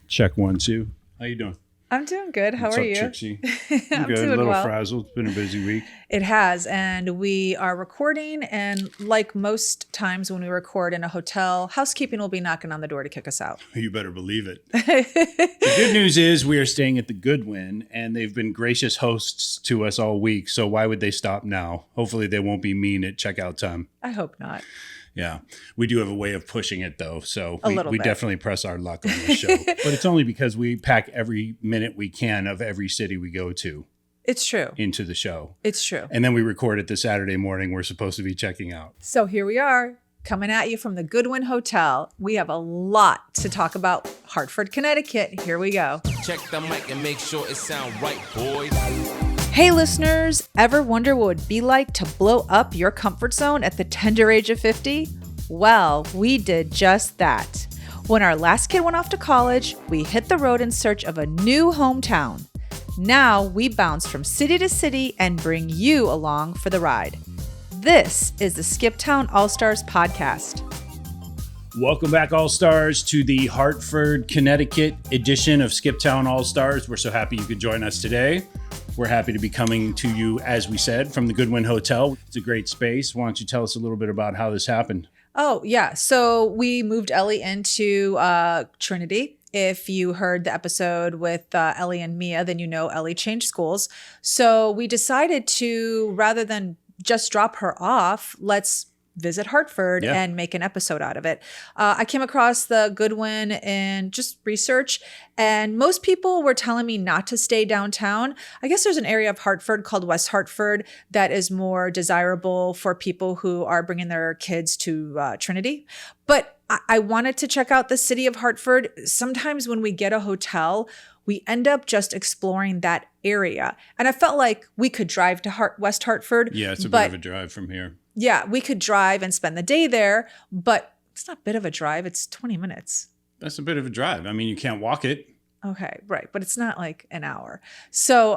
Check 1, 2. How you doing? I'm doing good. How What's are up, you? Trixie? I'm good. doing A little well. frazzled. It's been a busy week. It has, and we are recording. And like most times when we record in a hotel, housekeeping will be knocking on the door to kick us out. You better believe it. The good news is we are staying at the Goodwin, and they've been gracious hosts to us all week. So why would they stop now? Hopefully they won't be mean at checkout time. I hope not. Yeah, we do have a way of pushing it, though. So little we bit. definitely press our luck on this show. But it's only because we pack every minute we can of every city we go to It's true. into the show. It's true. And then we record it the Saturday morning we're supposed to be checking out. So here we are, coming at you from the Goodwin Hotel. We have a lot to talk about. Hartford, Connecticut. Here we go. Check the mic and make sure it sound right, boys. Hey listeners, ever wonder what it would be like to blow up your comfort zone at the tender age of 50? Well, we did just that. When our last kid went off to college, we hit the road in search of a new hometown. Now we bounce from city to city and bring you along for the ride. This is the Skiptown All-Stars podcast. Welcome back, All-Stars, to the Hartford, Connecticut edition of Skiptown All-Stars. We're so happy you could join us today. We're happy to be coming to you, as we said, from the Goodwin Hotel. It's a great space. Why don't you tell us a little bit about how this happened? Oh, yeah. So we moved Ellie into Trinity. If you heard the episode with Ellie and Mia, then you know Ellie changed schools. So we decided to, rather than just drop her off, let's visit Hartford and make an episode out of it. I came across the Goodwin in just research, and most people were telling me not to stay downtown. I guess there's an area of Hartford called West Hartford that is more desirable for people who are bringing their kids to Trinity. But I wanted to check out the city of Hartford. Sometimes when we get a hotel, we end up just exploring that area. And I felt like we could drive to West Hartford. Yeah, it's a bit of a drive from here. Yeah, we could drive and spend the day there, but it's not a bit of a drive. It's 20 minutes. That's a bit of a drive. I mean, you can't walk it. Okay, right. But it's not like an hour. So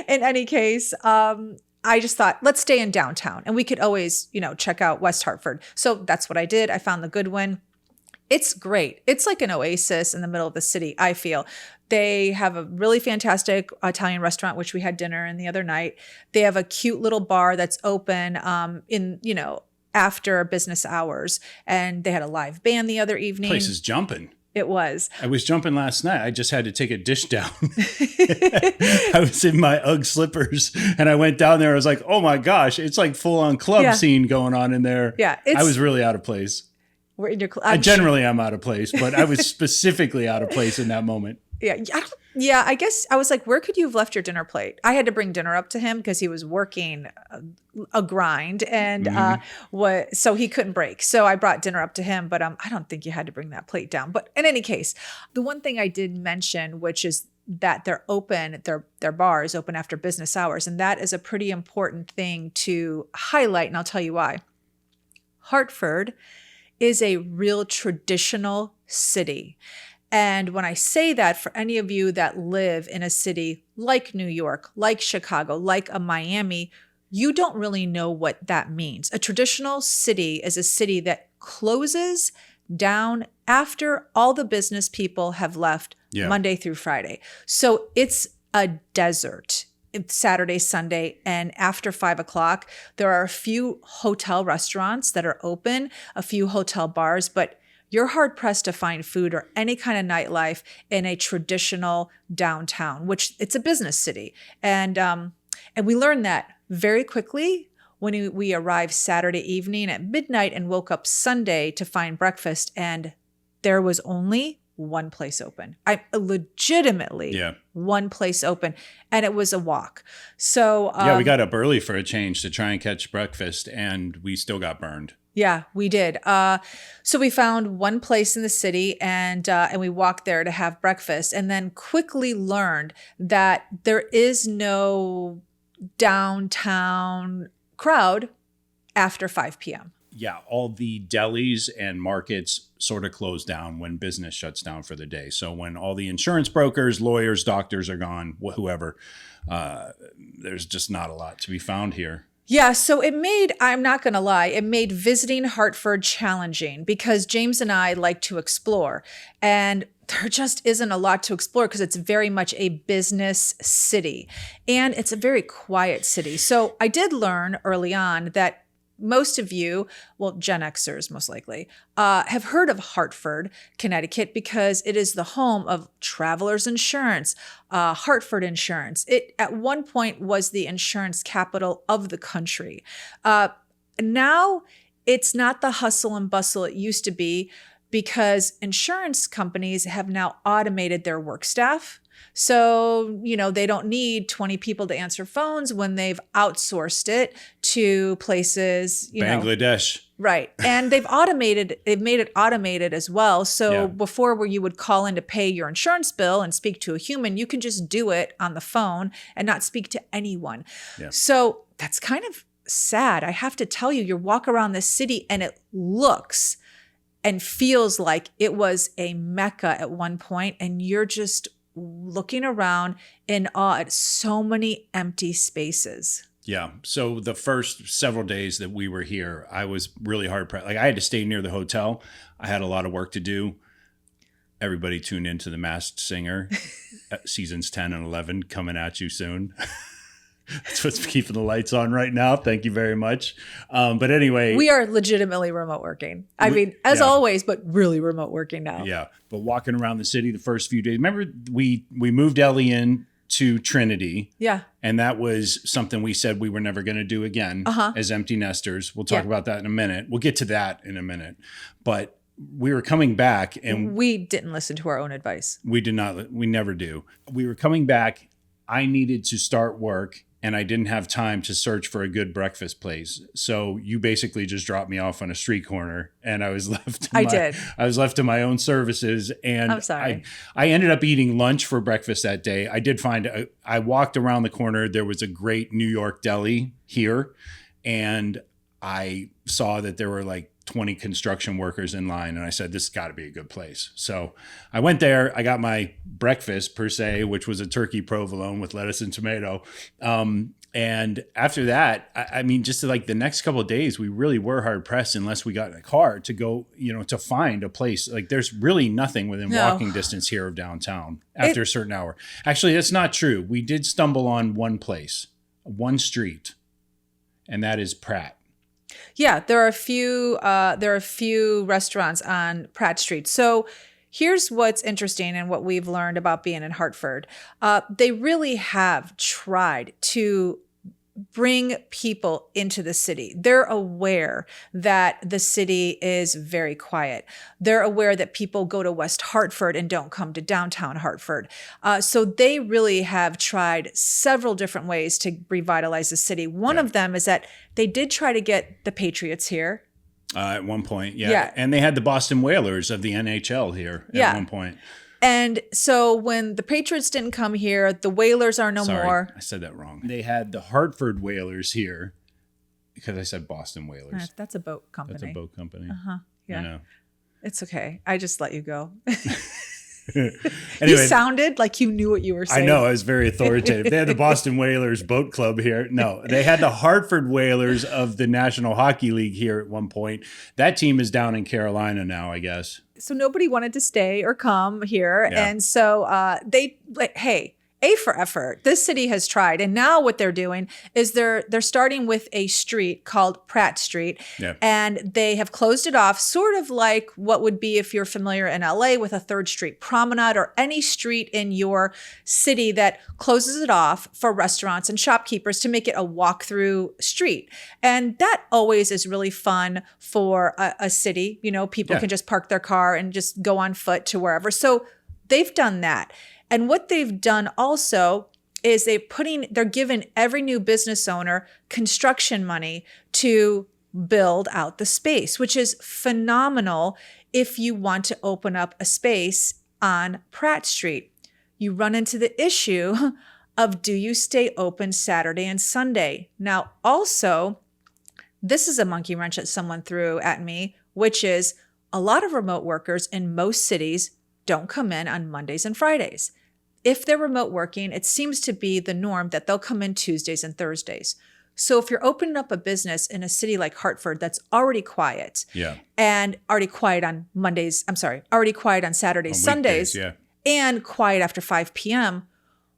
in any case, I just thought, let's stay in downtown and we could always, check out West Hartford. So that's what I did. I found the Goodwin. It's great. It's like an oasis in the middle of the city, I feel. They have a really fantastic Italian restaurant, which we had dinner in the other night. They have a cute little bar that's open after business hours. And they had a live band the other evening. Place is jumping. It was. I was jumping last night. I just had to take a dish down. I was in my Ugg slippers and I went down there. I was like, oh my gosh, it's like full on club scene going on in there. Yeah. I was really out of place. We're in your Generally, I'm out of place, but I was specifically out of place in that moment. Yeah. I guess I was like, where could you have left your dinner plate? I had to bring dinner up to him because he was working a grind and so he couldn't break. So I brought dinner up to him, but I don't think you had to bring that plate down. But in any case, the one thing I did mention, which is that they're open, their bar is open after business hours. And that is a pretty important thing to highlight. And I'll tell you why. Hartford is a real traditional city. And when I say that, for any of you that live in a city like New York, like Chicago, like a Miami, you don't really know what that means. A traditional city is a city that closes down after all the business people have left Monday through Friday. So it's a desert. It's Saturday, Sunday, and after 5 o'clock, there are a few hotel restaurants that are open, a few hotel bars, but you're hard pressed to find food or any kind of nightlife in a traditional downtown, which it's a business city. And we learned that very quickly when we arrived Saturday evening at midnight and woke up Sunday to find breakfast, and there was only one place open. One place open, and it was a walk. So we got up early for a change to try and catch breakfast, and we still got burned. Yeah, we did. So we found one place in the city, and we walked there to have breakfast, and then quickly learned that there is no downtown crowd after 5 p.m. Yeah, all the delis and markets sort of close down when business shuts down for the day. So when all the insurance brokers, lawyers, doctors are gone, whoever, there's just not a lot to be found here. Yeah, so I'm not going to lie, it made visiting Hartford challenging because James and I like to explore. And there just isn't a lot to explore because it's very much a business city. And it's a very quiet city. So I did learn early on that most of you, well, Gen Xers most likely, have heard of Hartford, Connecticut, because it is the home of Travelers Insurance, Hartford Insurance. It at one point was the insurance capital of the country. Now it's not the hustle and bustle it used to be because insurance companies have now automated their work staff. So, they don't need 20 people to answer phones when they've outsourced it to places, Bangladesh. Right. And they've made it automated as well. So before where you would call in to pay your insurance bill and speak to a human, you can just do it on the phone and not speak to anyone. Yeah. So that's kind of sad. I have to tell you, you walk around this city and it looks and feels like it was a mecca at one point, and you're just looking around in awe at so many empty spaces. Yeah. So the first several days that we were here, I was really hard pressed. Like I had to stay near the hotel. I had a lot of work to do. Everybody tune into The Masked Singer. Seasons 10 and 11 coming at you soon. That's what's keeping the lights on right now. Thank you very much. But anyway. We are legitimately remote working. I mean, as always, but really remote working now. Yeah. But walking around the city the first few days. Remember, we moved Ellie in to Trinity. Yeah. And that was something we said we were never going to do again as empty nesters. We'll talk about that in a minute. We'll get to that in a minute. But we were coming back and we didn't listen to our own advice. We did not. We never do. We were coming back. I needed to start work and I didn't have time to search for a good breakfast place. So you basically just dropped me off on a street corner and I was left. I was left to my own services. And I'm sorry. I ended up eating lunch for breakfast that day. I did find, I walked around the corner. There was a great New York deli here. And I saw that there were like 20 construction workers in line. And I said, this has got to be a good place. So I went there. I got my breakfast per se, which was a turkey provolone with lettuce and tomato. And after that, I mean, just like the next couple of days, we really were hard pressed unless we got in a car to go, to find a place. Like there's really nothing within walking distance here of downtown after a certain hour. Actually, that's not true. We did stumble on one place, one street, and that is Pratt. Yeah, there are a few restaurants on Pratt Street. So here's what's interesting and what we've learned about being in Hartford. They really have tried to bring people into the city. They're aware that the city is very quiet. They're aware that people go to West Hartford and don't come to downtown Hartford. So they really have tried several different ways to revitalize the city. One of them is that they did try to get the Patriots here. At one point, yeah. And they had the Boston Whalers of the NHL here at one point. And so when the Patriots didn't come here, the Whalers are no more. I said that wrong. They had the Hartford Whalers here because I said Boston Whalers. That's a boat company. That's a boat company. Yeah. I know. It's okay. I just let you go. Anyway, you sounded like you knew what you were saying. I know. I was very authoritative. They had the Boston Whalers boat club here. No, they had the Hartford Whalers of the National Hockey League here at one point. That team is down in Carolina now, I guess. So nobody wanted to stay or come here. Yeah. And so hey, A for effort. This city has tried. And now what they're doing is they're starting with a street called Pratt Street. Yeah. And they have closed it off, sort of like what would be if you're familiar in LA with a 3rd Street Promenade or any street in your city that closes it off for restaurants and shopkeepers to make it a walk-through street. And that always is really fun for a city. People can just park their car and just go on foot to wherever. So they've done that. And what they've done also is they're giving every new business owner construction money to build out the space, which is phenomenal if you want to open up a space on Pratt Street. You run into the issue of, do you stay open Saturday and Sunday? Now, also, this is a monkey wrench that someone threw at me, which is a lot of remote workers in most cities don't come in on Mondays and Fridays. If they're remote working, it seems to be the norm that they'll come in Tuesdays and Thursdays. So if you're opening up a business in a city like Hartford that's already quiet, and already quiet on already quiet on Saturdays, On Sundays, weekdays, and quiet after 5 p.m.,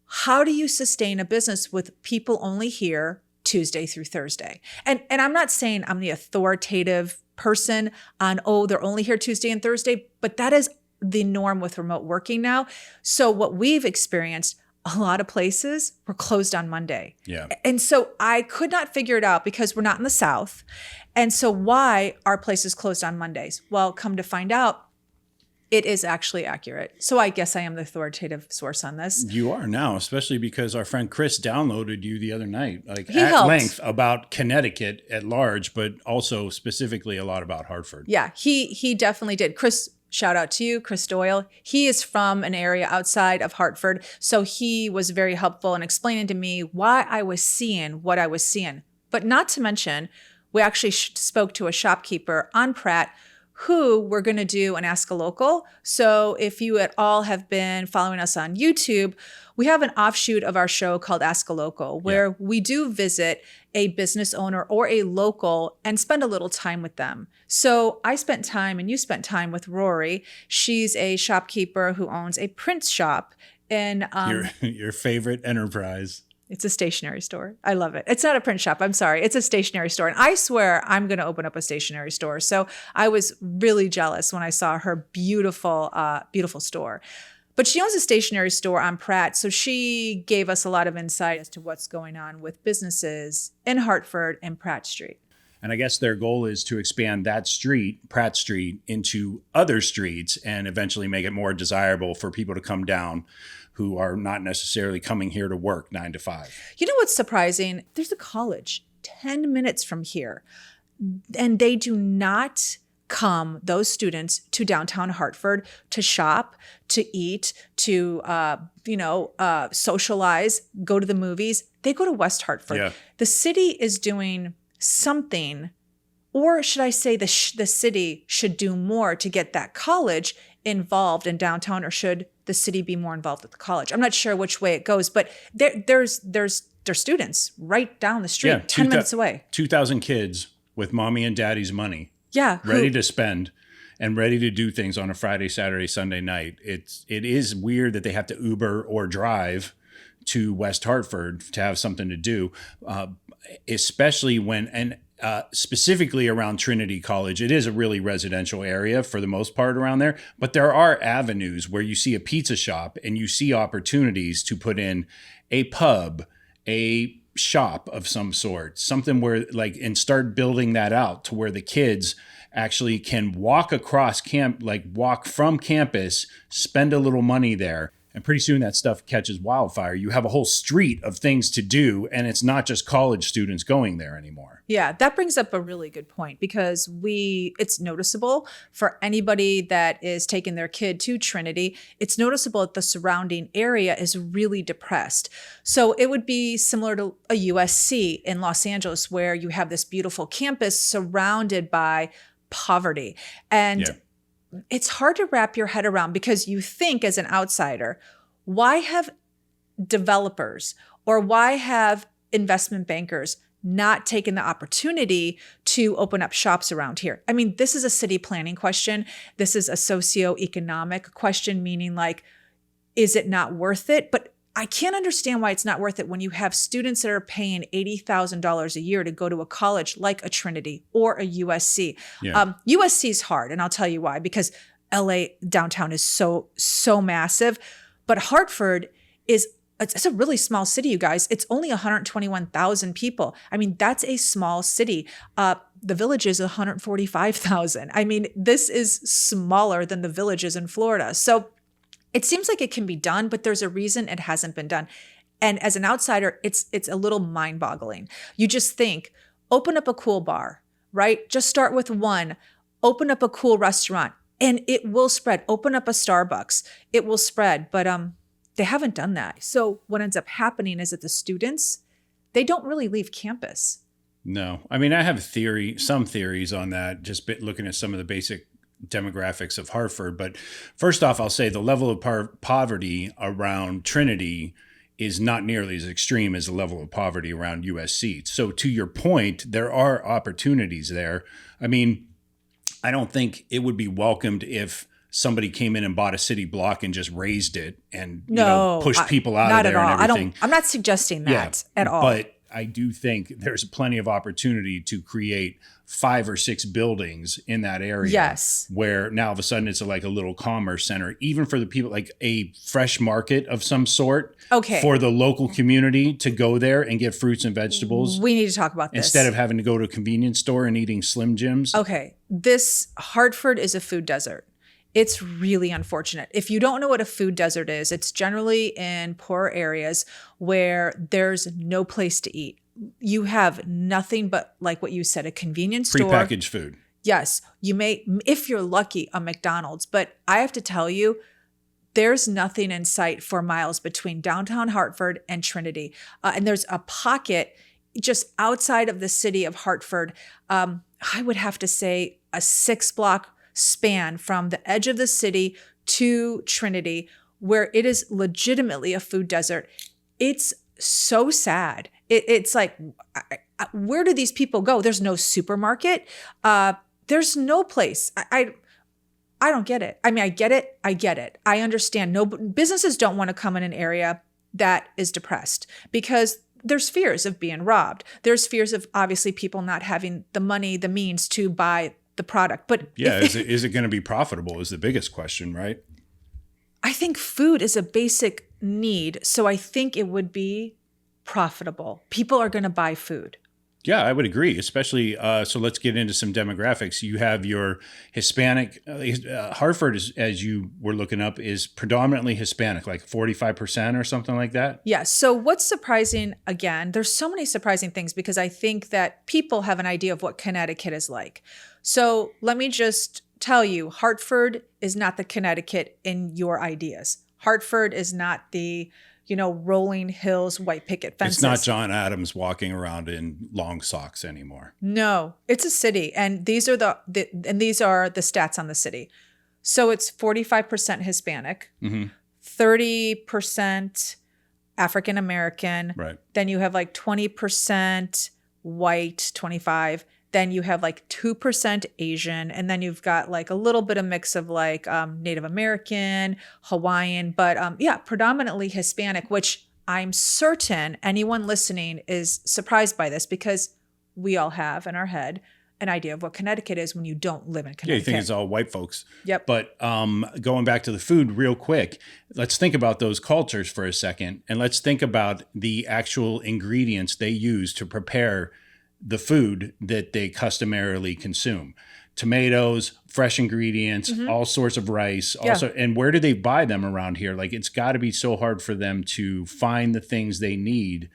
how do you sustain a business with people only here Tuesday through Thursday? And I'm not saying I'm the authoritative person on, they're only here Tuesday and Thursday, but that is the norm with remote working now. So what we've experienced, a lot of places were closed on Monday. Yeah. And so I could not figure it out because we're not in the South. And so why are places closed on Mondays? Well, come to find out, it is actually accurate. So I guess I am the authoritative source on this. You are now, especially because our friend Chris downloaded you the other night, like He at helped. length about Connecticut at large, but also specifically a lot about Hartford. Yeah, he definitely did. Chris, shout out to you, Chris Doyle. He is from an area outside of Hartford. So he was very helpful in explaining to me why I was seeing what I was seeing. But not to mention, we actually spoke to a shopkeeper on Pratt who we're going to do an Ask a Local. So if you at all have been following us on YouTube, we have an offshoot of our show called Ask a Local, where we do visit a business owner or a local and spend a little time with them. So I spent time and you spent time with Rory. She's a shopkeeper who owns a print shop in Your favorite enterprise. It's a stationery store. I love it. It's not a print shop. I'm sorry. It's a stationery store. And I swear I'm going to open up a stationery store. So I was really jealous when I saw her beautiful, beautiful store. But she owns a stationery store on Pratt. So she gave us a lot of insight as to what's going on with businesses in Hartford and Pratt Street. And I guess their goal is to expand that street, Pratt Street, into other streets and eventually make it more desirable for people to come down who are not necessarily coming here to work 9 to 5. You know what's surprising? There's a college 10 minutes from here, and they do not come, those students, to downtown Hartford to shop, to eat, to socialize, go to the movies. They go to West Hartford. Yeah. The city is doing something, or should I say the city should do more to get that college involved in downtown, or should the city be more involved with the college? I'm not sure which way it goes, but there's students right down the street, 10 minutes away. 2,000 kids with mommy and daddy's money. Yeah. Ready to spend and ready to do things on a Friday, Saturday, Sunday night. It is weird that they have to Uber or drive to West Hartford to have something to do, especially when, specifically around Trinity College. It is a really residential area for the most part around there, but there are avenues where you see a pizza shop and you see opportunities to put in a pub, a shop of some sort, something where and start building that out to where the kids actually can walk across walk from campus, spend a little money there. And pretty soon that stuff catches wildfire. You have a whole street of things to do, and it's not just college students going there anymore. Yeah, that brings up a really good point, because it's noticeable for anybody that is taking their kid to Trinity. It's noticeable that the surrounding area is really depressed. So it would be similar to a USC in Los Angeles, where you have this beautiful campus surrounded by poverty. And it's hard to wrap your head around, because you think as an outsider, why have developers or why have investment bankers not taken the opportunity to open up shops around here? I mean, this is a city planning question. This is a socioeconomic question, meaning is it not worth it? But I can't understand why it's not worth it when you have students that are paying $80,000 a year to go to a college like a Trinity or a USC. Yeah. USC is hard, and I'll tell you why, because LA downtown is so massive. But Hartford it's a really small city, you guys. It's only 121,000 people. I mean, that's a small city. The Village is 145,000. I mean, this is smaller than the villages in Florida. So it seems like it can be done, but there's a reason it hasn't been done. And as an outsider, it's a little mind-boggling. You just think, open up a cool bar, right? Just start with one. Open up a cool restaurant, and it will spread. Open up a Starbucks. It will spread. But they haven't done that. So what ends up happening is that the students, they don't really leave campus. No. I mean, I have some theories on that, just looking at some of the basic demographics of Hartford. But first off, I'll say the level of poverty around Trinity is not nearly as extreme as the level of poverty around USC. So to your point, there are opportunities there. I mean, I don't think it would be welcomed if somebody came in and bought a city block and just raised it and pushed people out of there and everything. I'm not suggesting that at all. But I do think there's plenty of opportunity to create 5 or 6 buildings in that area. Yes. Where now all of a sudden it's like a little commerce center, even for the people, like a fresh market of some sort. Okay. For the local community to go there and get fruits and vegetables. We need to talk about this. Instead of having to go to a convenience store and eating Slim Jims. Okay. This Hartford is a food desert. It's really unfortunate. If you don't know what a food desert is, it's generally in poor areas where there's no place to eat. You have nothing but, like what you said, a convenience store. Prepackaged food. Yes. You may, if you're lucky, a McDonald's. But I have to tell you, there's nothing in sight for miles between downtown Hartford and Trinity. And there's a pocket just outside of the city of Hartford. I would have to say a 6-block span from the edge of the city to Trinity, where it is legitimately a food desert. It's so sad. It's like, where do these people go? There's no supermarket. There's no place. I don't get it. I mean, I get it. I understand. No, businesses don't want to come in an area that is depressed because there's fears of being robbed. There's fears of obviously people not having the money, the means to buy the product. But yeah, is it going to be profitable is the biggest question, right? I think food is a basic need. So I think it would be profitable. People are going to buy food. Yeah, I would agree, especially, so let's get into some demographics. You have your Hispanic, Hartford, as you were looking up, is predominantly Hispanic, like 45% or something like that? Yeah, so what's surprising, again, there's so many surprising things because I think that people have an idea of what Connecticut is like. So let me just tell you, Hartford is not the Connecticut in your ideas. Hartford is not the rolling hills, white picket fences. It's not John Adams walking around in long socks anymore. No, it's a city, and these are the stats on the city. So it's 45% Hispanic, 30% African American. Right. Then you have like 20% white, 25. Then you have like 2% Asian, and then you've got like a little bit of mix of like Native American, Hawaiian, but predominantly Hispanic, which I'm certain anyone listening is surprised by this because we all have in our head an idea of what Connecticut is when you don't live in Connecticut. Yeah, you think it's all white folks. Yep. But going back to the food real quick, let's think about those cultures for a second, and let's think about the actual ingredients they use to prepare the food that they customarily consume. Tomatoes, fresh ingredients, all sorts of rice. Also, and where do they buy them around here? Like, it's got to be so hard for them to find the things they need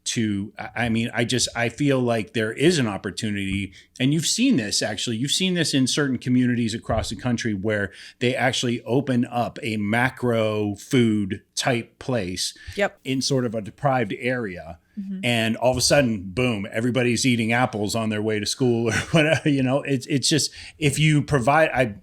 to, I feel like there is an opportunity, and you've seen this in certain communities across the country where they actually open up a macro food type place in sort of a deprived area. And all of a sudden, boom, everybody's eating apples on their way to school or whatever, it's just, if you provide,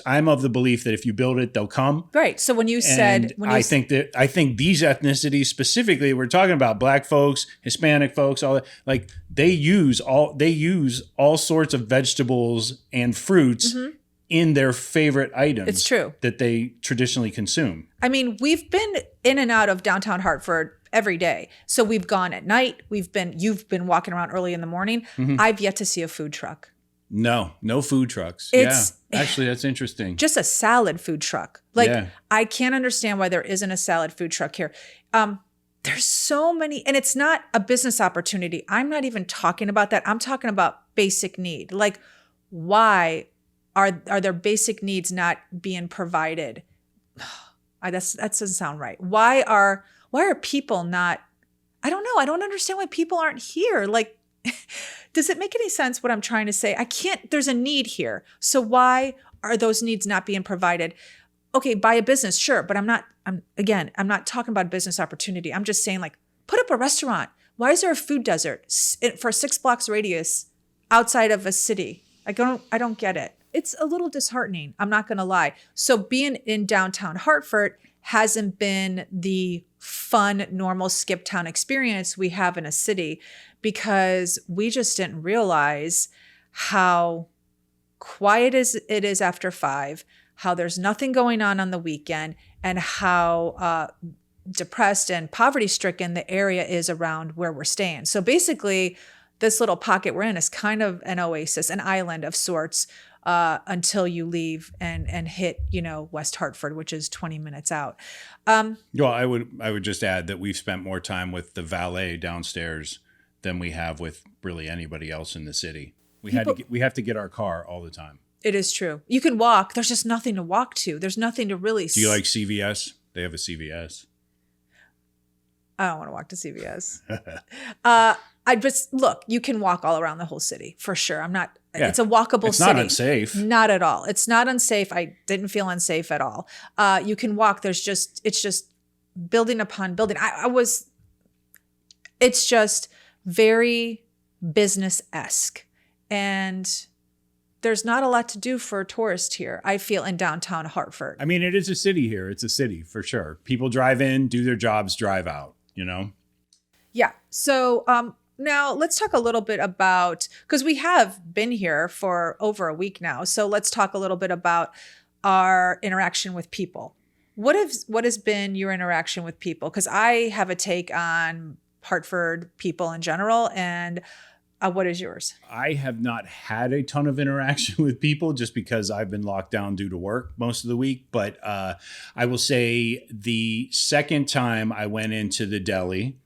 I'm of the belief that if you build it, they'll come. Right. So when you I think these ethnicities specifically, we're talking about Black folks, Hispanic folks, all that, like they use all sorts of vegetables and fruits in their favorite items. It's true. That they traditionally consume. I mean, we've been in and out of downtown Hartford every day. So we've gone at night. You've been walking around early in the morning. I've yet to see a food truck. No food trucks. Actually, that's interesting. Just a salad food truck. I can't understand why there isn't a salad food truck here. There's so many, and it's not a business opportunity. I'm not even talking about that. I'm talking about basic need. Like, why are their basic needs not being provided? That doesn't sound right. Why are people not, I don't know. I don't understand why people aren't here. Like, does it make any sense what I'm trying to say? There's a need here. So why are those needs not being provided? Okay, buy a business, sure. But I'm not talking about a business opportunity. I'm just saying, like, put up a restaurant. Why is there a food desert for 6 blocks radius outside of a city? I don't get it. it's a little disheartening. I'm not going to lie. So being in downtown Hartford hasn't been the fun, normal skip town experience we have in a city, because we just didn't realize how quiet it is after 5, how there's nothing going on the weekend, and how depressed and poverty stricken the area is around where we're staying. So basically, this little pocket we're in is kind of an oasis, an island of sorts, until you leave and hit, West Hartford, which is 20 minutes out. Well, I would just add that we've spent more time with the valet downstairs than we have with really anybody else in the city. We have to get our car all the time. It is true. You can walk. There's just nothing to walk to. There's nothing to really. Do you like CVS? They have a CVS. I don't want to walk to CVS. I just look. You can walk all around the whole city for sure. I'm not. Yeah. It's a walkable city. It's not unsafe. Not at all. It's not unsafe. I didn't feel unsafe at all. You can walk. It's just building upon building. It's just very business-esque, and there's not a lot to do for a tourist here, I feel, in downtown Hartford. I mean, it is a city here. It's a city for sure. People drive in, do their jobs, drive out, Yeah. So now let's talk a little bit about, because we have been here for over a week now. So let's talk a little bit about our interaction with people. What has been your interaction with people? Because I have a take on Hartford people in general, and what is yours? I have not had a ton of interaction with people just because I've been locked down due to work most of the week. But I will say the second time I went into the deli,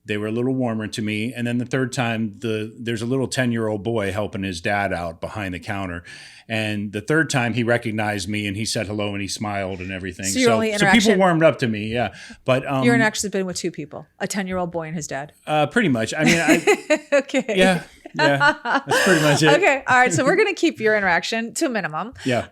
they were a little warmer to me. And then the third time, there's a little 10-year-old boy helping his dad out behind the counter. And the third time he recognized me and he said hello and he smiled and everything. So people warmed up to me. Yeah. But your interaction has been with 2 people, a 10-year-old boy and his dad. Pretty much. I mean, okay. Yeah. That's pretty much it. Okay. All right. So we're going to keep your interaction to a minimum. Yeah.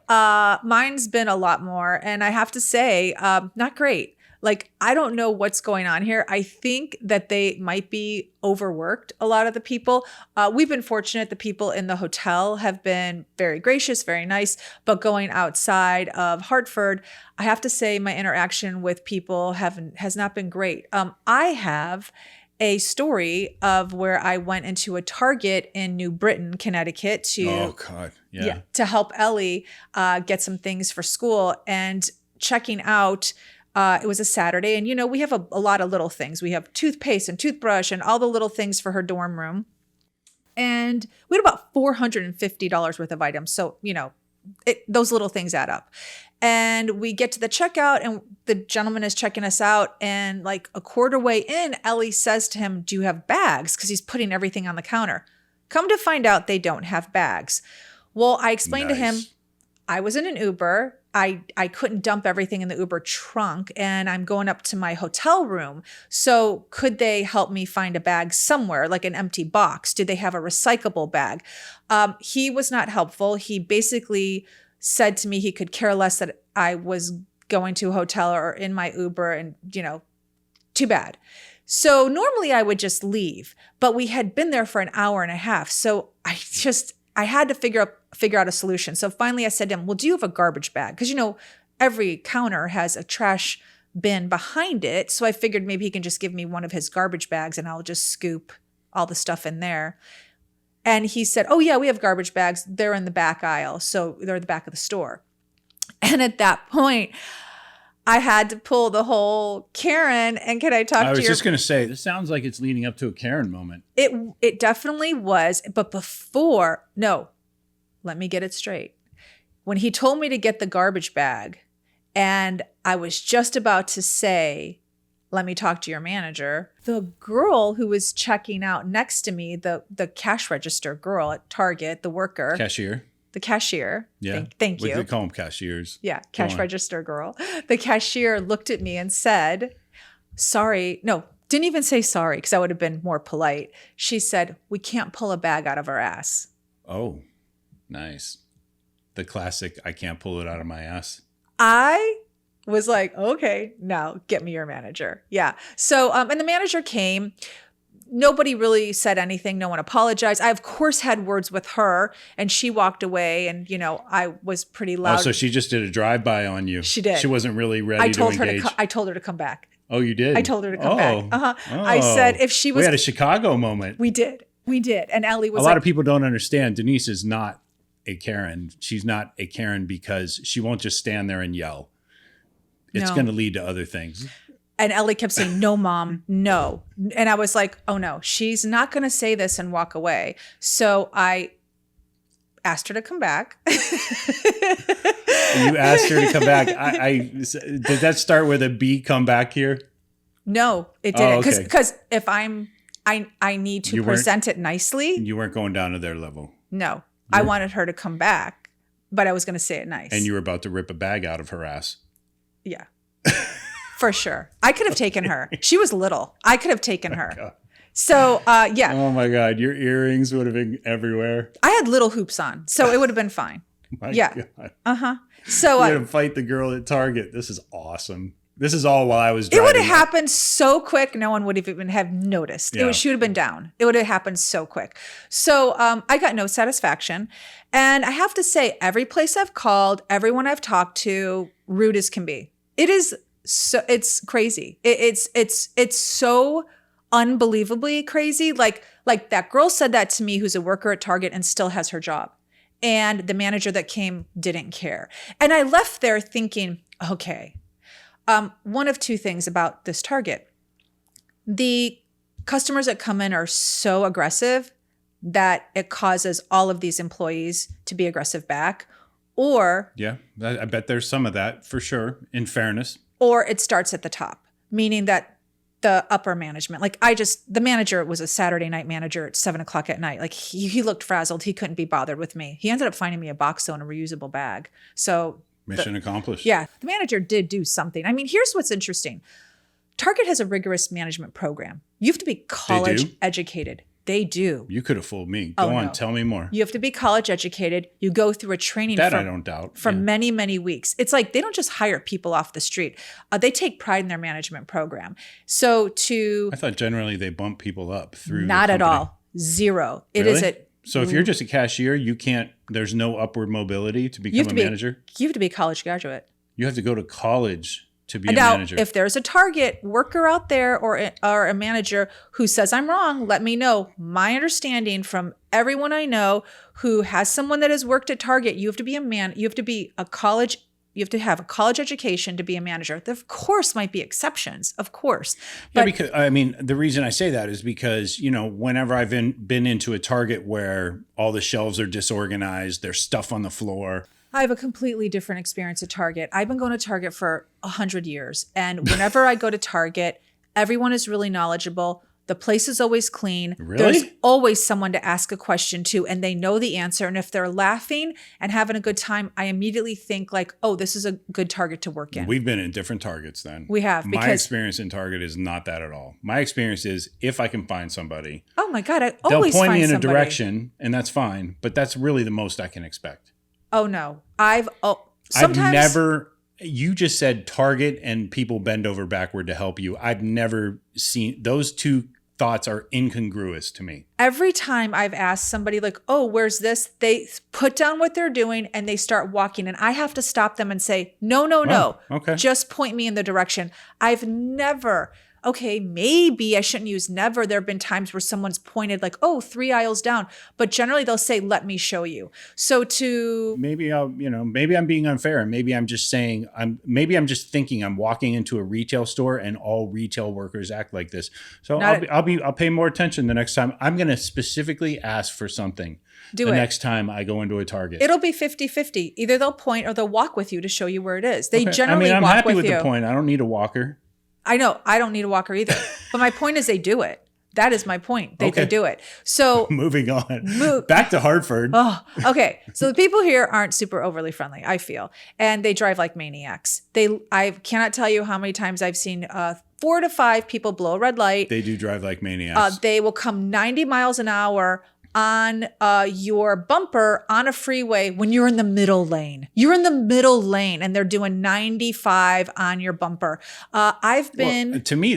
Mine's been a lot more. And I have to say, not great. Like, I don't know what's going on here. I think that they might be overworked, a lot of the people. We've been fortunate. The people in the hotel have been very gracious, very nice. But going outside of Hartford, I have to say my interaction with people has not been great. I have a story of where I went into a Target in New Britain, Connecticut to help Ellie get some things for school, and checking out. It was a Saturday, and we have a lot of little things. We have toothpaste and toothbrush and all the little things for her dorm room. And we had about $450 worth of items. So, those little things add up. And we get to the checkout, and the gentleman is checking us out. And like a quarter way in, Ellie says to him, "Do you have bags?" Because he's putting everything on the counter. Come to find out, they don't have bags. Well, I explained to him, I was in an Uber. I couldn't dump everything in the Uber trunk, and I'm going up to my hotel room. So could they help me find a bag somewhere, like an empty box? Did they have a recyclable bag? He was not helpful. He basically said to me he could care less that I was going to a hotel or in my Uber, and, too bad. So normally I would just leave, but we had been there for an hour and a half. So I had to figure out a solution. So finally I said to him, "Well, do you have a garbage bag?" Because, every counter has a trash bin behind it. So I figured maybe he can just give me one of his garbage bags and I'll just scoop all the stuff in there. And he said, "Oh yeah, we have garbage bags. They're in the back aisle." So they're at the back of the store. And at that point, I had to pull the whole Karen, and can I talk to you? I was just going to say, this sounds like it's leading up to a Karen moment. It definitely was. But let me get it straight. When he told me to get the garbage bag, and I was just about to say, "Let me talk to your manager," the girl who was checking out next to me, the cash register girl at Target, the worker. The cashier. Yeah. Thank you. We could call them cashiers. Yeah. Cash register girl. The cashier looked at me and said, "Sorry." No, didn't even say sorry, because that would have been more polite. She said, "We can't pull a bag out of our ass." Oh, nice. The classic, "I can't pull it out of my ass." I was like, okay, now get me your manager. Yeah. So, and the manager came. nobody really said anything. No one apologized. I, of course, had words with her, and she walked away, and, I was pretty Oh, loud. so she just did a drive-by on you. She did. She wasn't really ready to engage. I told her to come back. Oh, you did? I told her to come back. Oh. I said if she was... We had a Chicago moment. We did. And Ellie was a lot of people don't understand. Denise is not a Karen. She's not a Karen because she won't just stand there and yell. It's going to lead to other things. And Ellie kept saying, no, Mom, no. And I was like, oh, no, she's not going to say this and walk away. So I asked her to come back. You asked her to come back. Did that start with a B, come back here? No, it didn't. Oh, okay. Because if I need to present it nicely. You weren't going down to their level. No, I wanted her to come back, but I was going to say it nice. And you were about to rip a bag out of her ass. Yeah, for sure. I could have taken her. She was little. I could have taken her. God. So, yeah. Oh my God. Your earrings would have been everywhere. I had little hoops on, so it would have been fine. My yeah. God. Uh-huh. So you had to fight the girl at Target. This is awesome. This is all while I was driving. It would have happened so quick, no one would have even have noticed. Yeah. She would have been down. It would have happened so quick. So I got no satisfaction. And I have to say, every place I've called, everyone I've talked to, rude as can be. It is so, it's crazy. It's so unbelievably crazy. Like that girl said that to me who's a worker at Target and still has her job. And the manager that came didn't care. And I left there thinking, okay, one of two things about this Target. The customers that come in are so aggressive that it causes all of these employees to be aggressive back. Or yeah, I bet there's some of that for sure, in fairness. Or it starts at the top, meaning that the upper management, the manager was a Saturday night manager at 7:00 at night. Like he looked frazzled. He couldn't be bothered with me. He ended up finding me a box though and a reusable bag. So mission accomplished. Yeah, the manager did do something. I mean, here's what's interesting. Target has a rigorous management program. You have to be college educated. They do. You could have fooled me. Go on, tell me more. You have to be college educated. You go through a training I don't doubt. For many, many weeks. It's like they don't just hire people off the street. They take pride in their management program. So I thought generally they bump people up through. Not at all. Zero. Really? It is a... So if you're just a cashier, you can't, there's no upward mobility to become a manager? You have to be a college graduate. You have to go to college to be a now, manager. If there's a Target worker out there or a manager who says I'm wrong, let me know. My understanding from everyone I know who has someone that has worked at Target, you have to be you have to be a college, you have to have a college education to be a manager. There, of course, might be exceptions, of course. But, because I mean, the reason I say that is because, whenever I've been into a Target where all the shelves are disorganized, there's stuff on the floor. I have a completely different experience at Target. I've been going to Target for 100 years. And whenever I go to Target, everyone is really knowledgeable. The place is always clean. Really? There's always someone to ask a question to, and they know the answer. And if they're laughing and having a good time, I immediately think like, oh, this is a good Target to work in. We've been in different Targets then. We have. My experience in Target is not that at all. My experience is if I can find somebody. Oh my God, I they'll always point find me in somebody. a direction, and that's fine. But that's really the most I can expect. Oh no, You just said Target and people bend over backward to help you. I've never seen those two thoughts are incongruous to me. Every time I've asked somebody like, oh, where's this? They put down what they're doing and they start walking and I have to stop them and say, no. Okay. Just point me in the direction. I've never, okay, maybe I shouldn't use never. There have been times where someone's pointed like, oh, 3 aisles down, but generally they'll say, let me show you. So maybe I'm being unfair and maybe I'm just saying, I'm just thinking I'm walking into a retail store and all retail workers act like this. So I'll pay more attention the next time. I'm going to specifically ask for something. Next time I go into a Target. It'll be 50-50. Either they'll point or they'll walk with you to show you where it is. They generally I'm walk happy with you. the point. I don't need a walker. I know. I don't need a walker either. But my point is they do it. That is my point. They do it. So moving on. Back to Hartford. Oh, okay. So the people here aren't super overly friendly, I feel. And they drive like maniacs. I cannot tell you how many times I've seen 4 to 5 people blow a red light. They do drive like maniacs. They will come 90 miles an hour on your bumper on a freeway when you're in the middle lane. You're in the middle lane and they're doing 95 on your bumper. To me,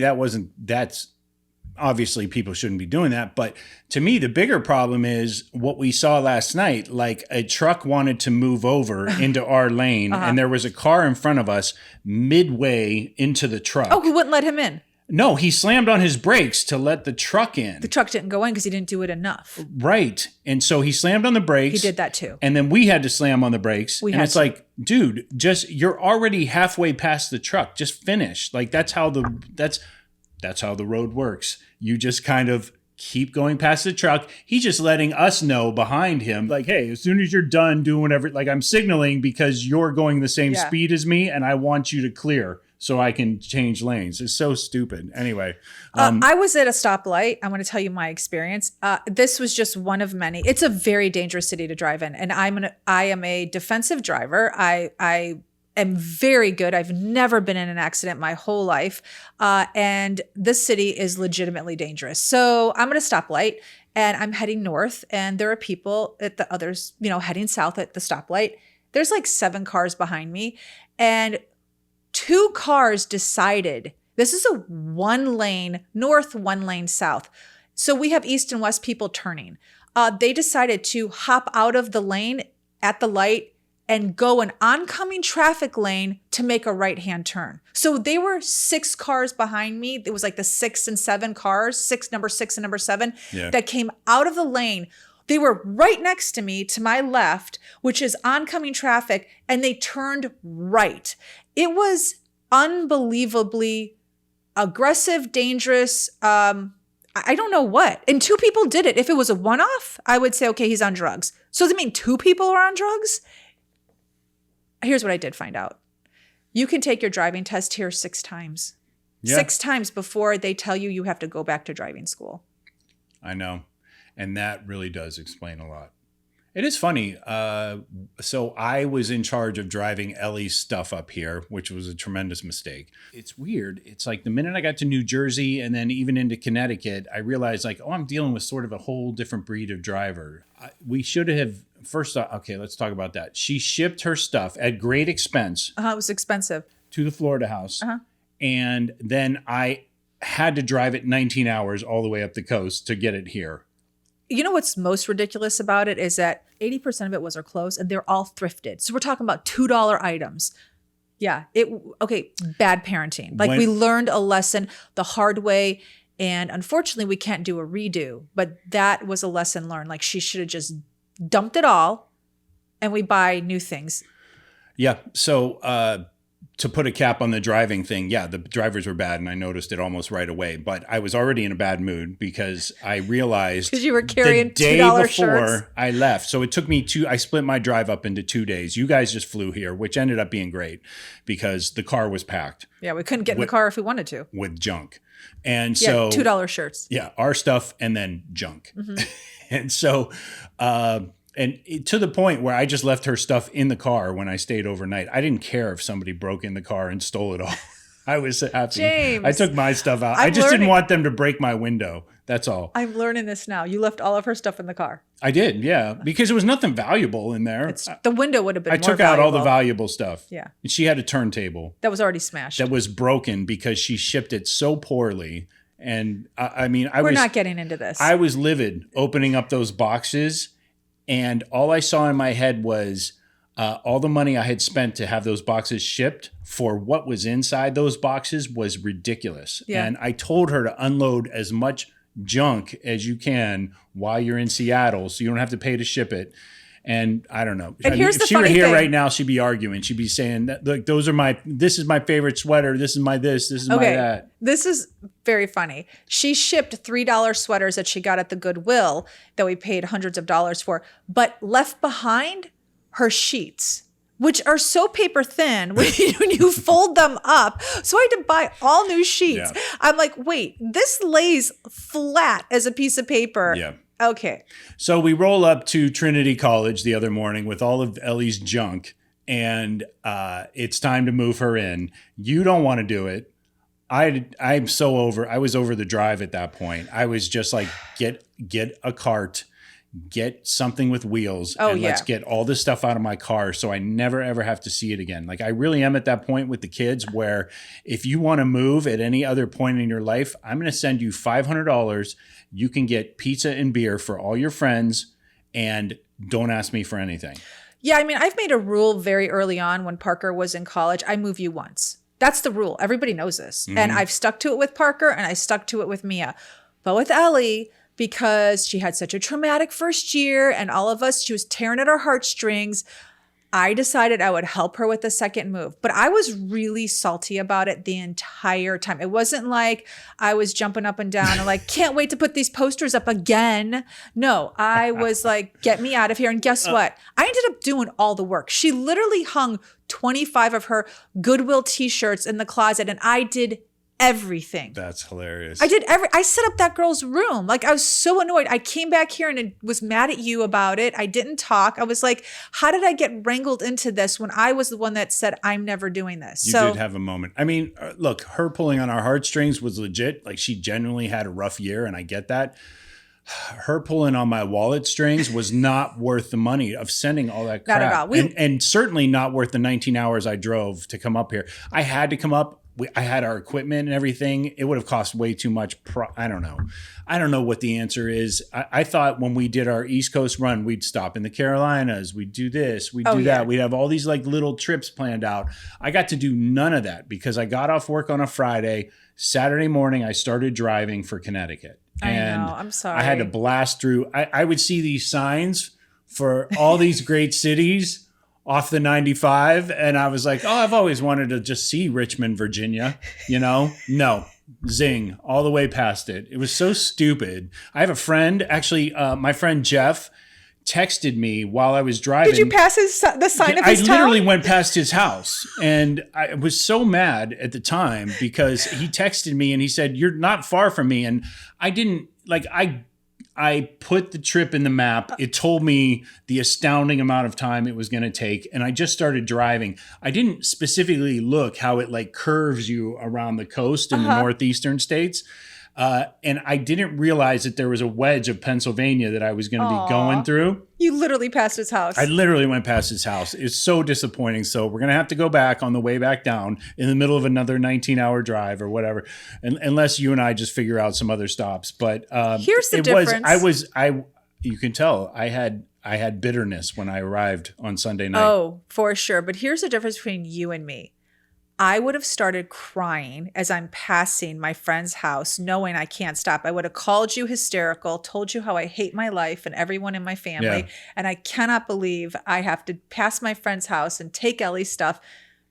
obviously people shouldn't be doing that. But to me, the bigger problem is what we saw last night. Like a truck wanted to move over into our lane and there was a car in front of us midway into the truck. Oh, who wouldn't let him in? No, he slammed on his brakes to let the truck in. The truck didn't go in because he didn't do it enough. Right. And so he slammed on the brakes. He did that too. And then we had to slam on the brakes. It's like, dude, just you're already halfway past the truck. Just finish. Like that's how the road works. You just kind of keep going past the truck. He's just letting us know behind him, like, hey, as soon as you're done doing whatever, like I'm signaling because you're going the same speed as me and I want you to clear so I can change lanes. It's so stupid. Anyway. I was at a stoplight. I want to tell you my experience. This was just one of many. It's a very dangerous city to drive in. And I am a defensive driver. I am very good. I've never been in an accident my whole life. And this city is legitimately dangerous. So I'm at a stoplight and I'm heading north and there are people at the others, heading south at the stoplight. There's like 7 cars behind me and 2 cars decided, this is a 1 lane north, 1 lane south. So we have east and west people turning. They decided to hop out of the lane at the light and go an oncoming traffic lane to make a right-hand turn. So they were 6 cars behind me. It was like the 6 and 7 cars, number 6 and number 7, that came out of the lane. They were right next to me, to my left, which is oncoming traffic, and they turned right. It was unbelievably aggressive, dangerous. I don't know what. And 2 people did it. If it was a one-off, I would say, okay, he's on drugs. So does it mean 2 people are on drugs? Here's what I did find out. You can take your driving test here 6 times. Yeah. 6 times before they tell you you have to go back to driving school. I know. And that really does explain a lot. It is funny. So I was in charge of driving Ellie's stuff up here, which was a tremendous mistake. It's weird. It's like the minute I got to New Jersey and then even into Connecticut, I realized like, oh, I'm dealing with sort of a whole different breed of driver. We should have first. Okay, let's talk about that. She shipped her stuff at great expense. It was expensive. To the Florida house. And then I had to drive it 19 hours all the way up the coast to get it here. You know what's most ridiculous about it is that 80% of it was our clothes and they're all thrifted. So we're talking about $2 items. Yeah. Bad parenting. Like we learned a lesson the hard way. And unfortunately, we can't do a redo. But that was a lesson learned. Like she should have just dumped it all and we buy new things. Yeah. So to put a cap on the driving thing, yeah, the drivers were bad and I noticed it almost right away. But I was already in a bad mood because I realized because you were carrying the day $2 before shirts. I left. So it took me I split my drive up into 2 days. You guys just flew here, which ended up being great because the car was packed. Yeah, we couldn't get in the car if we wanted to. With junk. And so $2 shirts. Yeah, our stuff and then junk. Mm-hmm. And so to the point where I just left her stuff in the car when I stayed overnight. I didn't care if somebody broke in the car and stole it all. I was happy. James, I took my stuff out. I just didn't want them to break my window. That's all. I'm learning this now. You left all of her stuff in the car. I did, yeah, because there was nothing valuable in there. The window would have been I more took out all the valuable stuff. Yeah. And she had a turntable. That was already smashed. That was broken because she shipped it so poorly. And We're not getting into this. I was livid opening up those boxes. And all I saw in my head was all the money I had spent to have those boxes shipped for what was inside those boxes was ridiculous. Yeah. And I told her to unload as much junk as you can while you're in Seattle so you don't have to pay to ship it. And I don't know. And here's if the she were funny here thing. right now, she'd be arguing. She'd be saying that, look, this is my favorite sweater. This is my this is my that. This is very funny. She shipped $3 sweaters that she got at the Goodwill that we paid hundreds of dollars for, but left behind her sheets, which are so paper thin when you fold them up. So I had to buy all new sheets. Yeah. I'm like, wait, this lays flat as a piece of paper. Yeah. Okay. So we roll up to Trinity College the other morning with all of Ellie's junk, and it's time to move her in. You don't want to do it. I'm so over. I was over the drive at that point. I was just like, get a cart, get something with wheels and let's get all this stuff out of my car so I never ever have to see it again. Like I really am at that point with the kids where if you want to move at any other point in your life, I'm going to send you $500. You can get pizza and beer for all your friends and don't ask me for anything. Yeah, I mean, I've made a rule very early on when Parker was in college. I move you once. That's the rule. Everybody knows this. Mm-hmm. And I've stuck to it with Parker and I stuck to it with Mia. But with Ellie, because she had such a traumatic first year and all of us, she was tearing at our heartstrings, I decided I would help her with the second move. But I was really salty about it the entire time. It wasn't like I was jumping up and down and like, can't wait to put these posters up again. No, I was like, get me out of here. And guess what? I ended up doing all the work. She literally hung 25 of her Goodwill t-shirts in the closet and I did everything. That's hilarious. I set up that girl's room. Like I was so annoyed. I came back here and was mad at you about it. I didn't talk. I was like, how did I get wrangled into this when I was the one that said, I'm never doing this? You did have a moment. I mean, look, her pulling on our heartstrings was legit. Like she genuinely had a rough year and I get that. Her pulling on my wallet strings was not worth the money of sending all that crap. Not at all. And certainly not worth the 19 hours I drove to come up here. I had to come up. I had our equipment and everything. It would have cost way too much. I don't know. I don't know what the answer is. I thought when we did our East Coast run, we'd stop in the Carolinas. We'd do this. We'd do that. We'd have all these like little trips planned out. I got to do none of that because I got off work on a Friday. Saturday morning, I started driving for Connecticut. And I know. I'm sorry. I had to blast through. I would see these signs for all these great cities off the 95. And I was like, oh, I've always wanted to just see Richmond, Virginia, you know? No, zing, all the way past it. It was so stupid. I have a friend, actually, my friend Jeff texted me while I was driving. Did you pass the sign of his town? I literally went past his house and I was so mad at the time because he texted me and he said, you're not far from me. And I didn't I put the trip in the map. It told me the astounding amount of time it was going to take. And I just started driving. I didn't specifically look how it like curves you around the coast in the northeastern states. And I didn't realize that there was a wedge of Pennsylvania that I was going to be going through. You literally passed his house. I literally went past his house. It's so disappointing. So we're going to have to go back on the way back down in the middle of another 19-hour drive or whatever, unless you and I just figure out some other stops. But here's the difference. You can tell I had bitterness when I arrived on Sunday night. Oh, for sure. But here's the difference between you and me. I would have started crying as I'm passing my friend's house, knowing I can't stop. I would have called you hysterical, told you how I hate my life and everyone in my family. Yeah. And I cannot believe I have to pass my friend's house and take Ellie's stuff.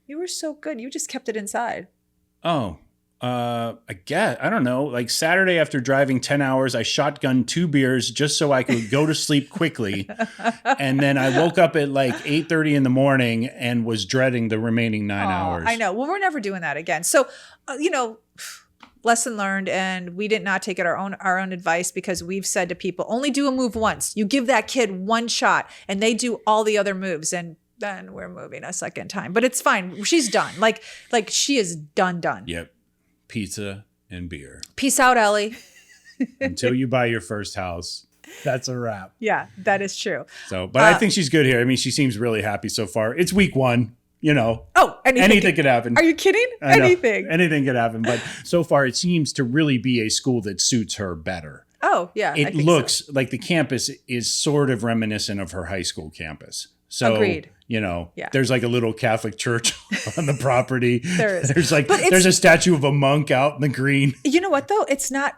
You were so good. You just kept it inside. Oh, I don't know. Like Saturday after driving 10 hours, I shotgunned 2 beers just so I could go to sleep quickly. And then I woke up at like 8:30 in the morning and was dreading the remaining 9 hours. I know. Well, we're never doing that again. So, lesson learned. And we did not take it our own advice because we've said to people, only do a move once. You give that kid one shot and they do all the other moves. And then we're moving a second time. But it's fine. She's done. Like she is done. Yep. Pizza and beer. Peace out, Ellie. Until you buy your first house. That's a wrap. Yeah, that is true. So, but I think she's good here. I mean, she seems really happy so far. It's week 1, you know. Oh, anything could happen. Are you kidding? Anything could happen. But so far, it seems to really be a school that suits her better. Oh, yeah. It looks like the campus is sort of reminiscent of her high school campus. So, agreed. There's like a little Catholic church on the property. There is. There's a statue of a monk out in the green. You know what though? It's not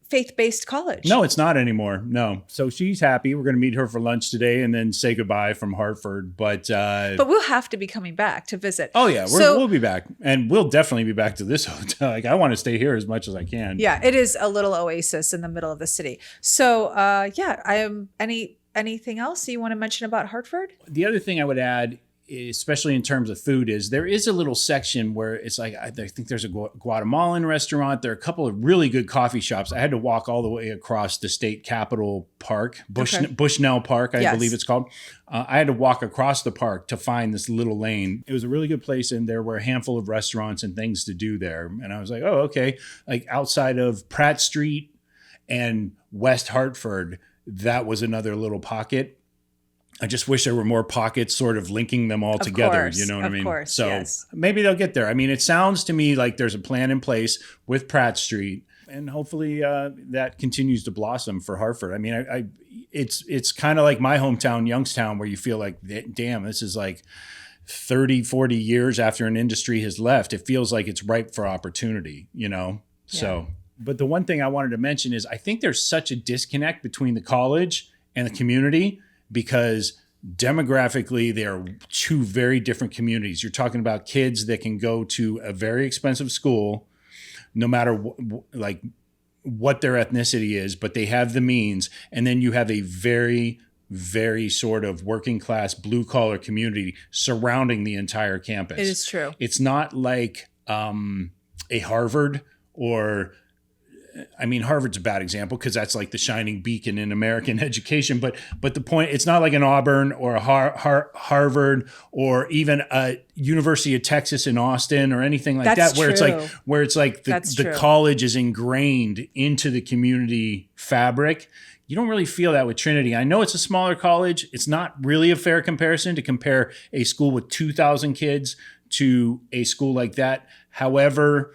faith-based college. No, it's not anymore. No. So she's happy. We're going to meet her for lunch today and then say goodbye from Hartford. But we'll have to be coming back to visit. Oh yeah, we'll be back, and we'll definitely be back to this hotel. Like I want to stay here as much as I can. Yeah, it is a little oasis in the middle of the city. So anything else you want to mention about Hartford? The other thing I would add, especially in terms of food, is there is a little section where it's like, I think there's a Guatemalan restaurant. There are a couple of really good coffee shops. I had to walk all the way across the state capitol park, Bushnell Park, I believe it's called. I had to walk across the park to find this little lane. It was a really good place, and there were a handful of restaurants and things to do there. And I was like, oh, okay. Like outside of Pratt Street and West Hartford, that was another little pocket. I just wish there were more pockets sort of linking them all together. Course, You know what I mean? Of course, so yes. maybe they'll get there. I mean, it sounds to me like there's a plan in place with Pratt Street, and hopefully that continues to blossom for Hartford. I mean, it's kind of like my hometown, Youngstown, where you feel like, damn, this is like 30, 40 years after an industry has left. It feels like it's ripe for opportunity, you know? Yeah. So, but the one thing I wanted to mention is I think there's such a disconnect between the college and the community because demographically they are two very different communities. You're talking about kids that can go to a very expensive school, no matter what their ethnicity is, but they have the means. And then you have a very, very sort of working class blue collar community surrounding the entire campus. It is true. It's not like a Harvard or, I mean, Harvard's a bad example because that's like the shining beacon in American education. But the point, it's not like an Auburn or a Harvard or even a University of Texas in Austin or anything like That's that, where it's like the college is ingrained into the community fabric. You don't really feel that with Trinity. I know it's a smaller college. It's not really a fair comparison to compare a school with 2,000 kids to a school like that. However,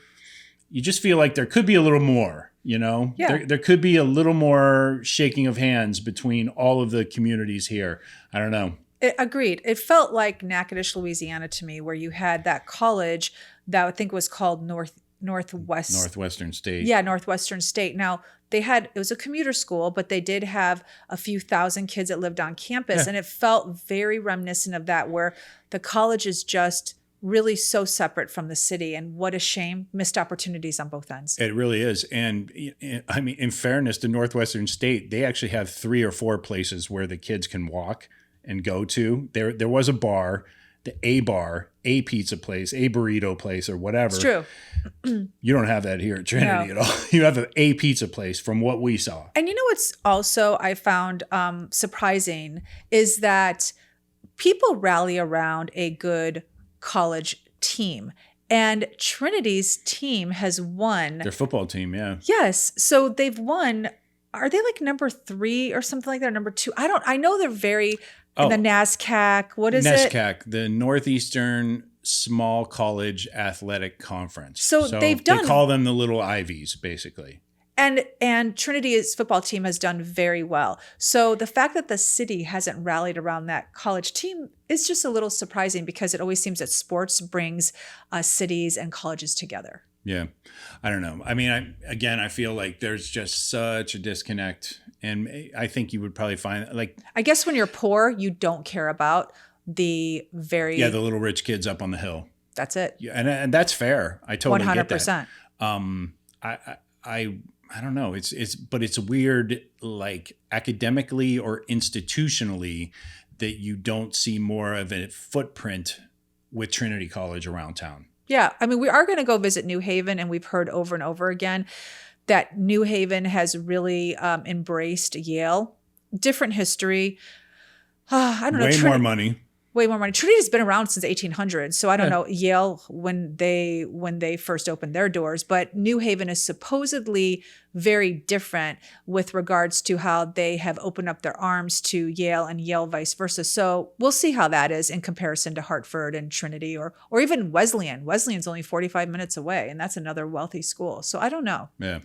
you just feel like there could be a little more, you know? Yeah. There could be a little more shaking of hands between all of the communities here. I don't know. Agreed. It felt like Natchitoches, Louisiana to me, where you had that college that I think was called Northwestern State. Yeah, Northwestern State. Now, it was a commuter school, but they did have a few thousand kids that lived on campus. Yeah. And it felt very reminiscent of that, where the college is just really so separate from the city. And what a shame. Missed opportunities on both ends. It really is. And I mean, in fairness to Northwestern State, they actually have 3 or 4 places where the kids can walk and go to. There was a bar, a bar, a pizza place, a burrito place, or whatever. It's true. You don't have that here at Trinity at all. You have a pizza place from what we saw. And you know what's also I found surprising is that people rally around a good college team. And Trinity's team has won. Their football team, yeah. Yes. So they've won. Are they like number 3 or something like that? Number 2? I know they're very in the NASCAC. What is it? NASCAC, the Northeastern Small College Athletic Conference. So they've done. They call them the little Ivies, basically. And Trinity's football team has done very well. So the fact that the city hasn't rallied around that college team is just a little surprising because it always seems that sports brings cities and colleges together. Yeah. I don't know. I mean, I feel like there's just such a disconnect. And I think you would probably find like, I guess when you're poor, you don't care about the the little rich kids up on the hill. That's it. Yeah. And that's fair. I totally 100%. Get that. 100%. I don't know. But it's weird, like academically or institutionally, that you don't see more of a footprint with Trinity College around town. Yeah. I mean, we are going to go visit New Haven, and we've heard over and over again that New Haven has really embraced Yale. Different history. I don't know. Way more money. Way more money. Trinity's been around since 1800. So I don't know Yale when they first opened their doors, but New Haven is supposedly very different with regards to how they have opened up their arms to Yale and Yale vice versa. So we'll see how that is in comparison to Hartford and Trinity or even Wesleyan. Wesleyan's only 45 minutes away, and that's another wealthy school. So I don't know. Yeah.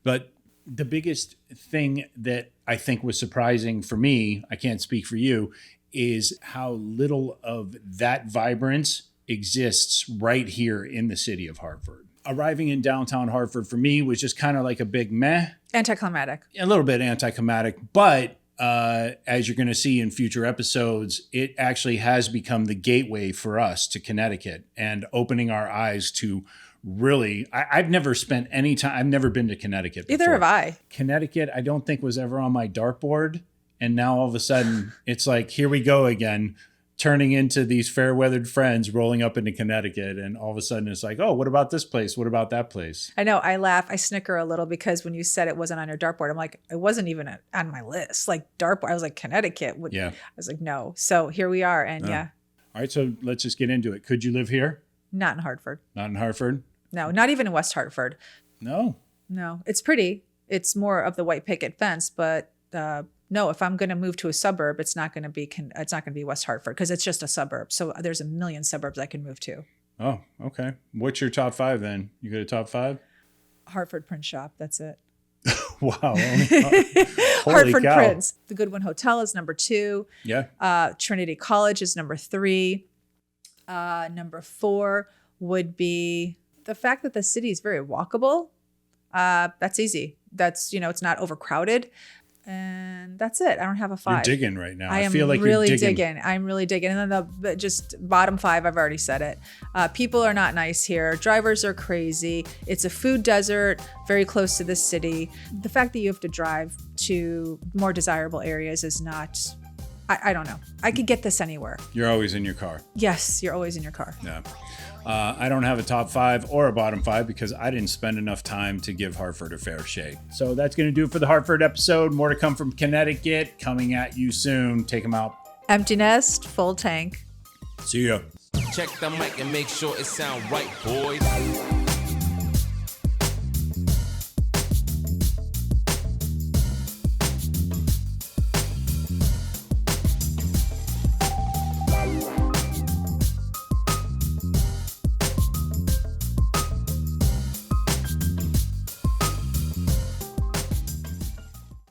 But the biggest thing that I think was surprising for me, I can't speak for you, is how little of that vibrance exists right here in the city of Hartford. Arriving in downtown Hartford for me was just kind of like a big meh. Anticlimactic. A little bit anticlimactic, but as you're going to see in future episodes, it actually has become the gateway for us to Connecticut and opening our eyes to really, I've never spent any time, I've never been to Connecticut before. Either have I. Connecticut, I don't think was ever on my dartboard. And now all of a sudden, it's like, here we go again, turning into these fair-weathered friends rolling up into Connecticut. And all of a sudden, it's like, oh, what about this place? What about that place? I know. I laugh. I snicker a little because when you said it wasn't on your dartboard, I'm like, it wasn't even on my list. Like dartboard. I was like, Connecticut. Yeah. I was like, no. So here we are. And yeah. All right. So let's just get into it. Could you live here? Not in Hartford. Not in Hartford? No, not even in West Hartford. No. No. It's pretty. It's more of the white picket fence, but no, if I'm going to move to a suburb, it's not going to be West Hartford because it's just a suburb. So there's a million suburbs I can move to. Oh, okay. What's your top 5 then? You got a top 5? Hartford Print Shop. That's it. Wow. Hartford cow. Prints. The Goodwin Hotel is number 2. Yeah. Trinity College is number 3. Number 4 would be the fact that the city is very walkable. That's easy. That's, it's not overcrowded. And that's it. I don't have a 5. You're digging right now. I am feel like really you're digging. digging. I'm really digging. And then the just bottom 5, I've already said it. People are not nice here. Drivers are crazy. It's a food desert, very close to the city. The fact that you have to drive to more desirable areas is not, I don't know. I could get this anywhere. You're always in your car. Yes, you're always in your car. Yeah. I don't have a top 5 or a bottom 5 because I didn't spend enough time to give Hartford a fair shake. So that's going to do it for the Hartford episode. More to come from Connecticut, coming at you soon. Take them out. Empty nest, full tank. See ya. Check the mic and make sure it sound right, boys.